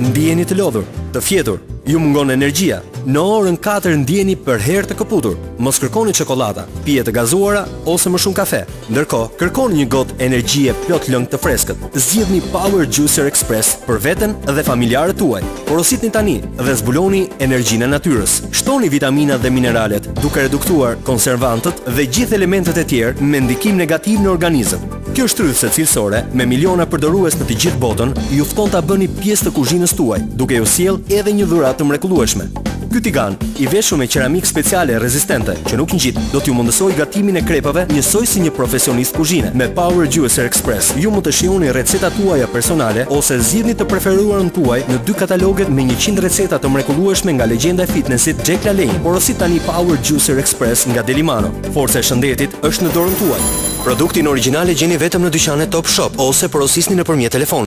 Ndjeni të lodhur, të fjetur, ju mungon energjia. Në orën 4 ndjeni për herë të këputur. Mos kërkoni çokoladata, pije të gazuara ose më shumë kafe. Ndërkohë, kërkoni një gotë energjie plot lëng të freskët. Zgjidhni Power Juicer Express për veten dhe familjarët tuaj. Porositni tani dhe zbuloni energjinë e natyrës. Shtoni vitaminat dhe mineralet, duke reduktuar konservantët dhe gjithë elementet e tjerë me ndikim negativ në organizëm. Kjo shtrydhse cilësore me miliona përdorues në të gjithë botën ju fton ta bëni pjesë të kuzhinës tuaj, duke ju sjellë edhe një dhuratë të mrekullueshme. Ky tigan, i veshur me qeramik speciale rezistente që nuk ngjit, do t'ju mundësoj gatimin e krepave njësoj si një profesionist kuzhine. Me Power Juicer Express, ju mund të shihoni recetat tuaja personale ose zgjidhni të preferuarën tuaj në 2 kataloget me 100 receta të mrekullueshme nga legjenda e fitnessit Jack LaLanne. Porosit tani Power Juicer Express nga Delimano. Forca e shëndetit është në dorën tuaj. Produktin origjinal e gjeni vetëm në dyqanet Top Shop ose porosisni nëpërmjet telefonit.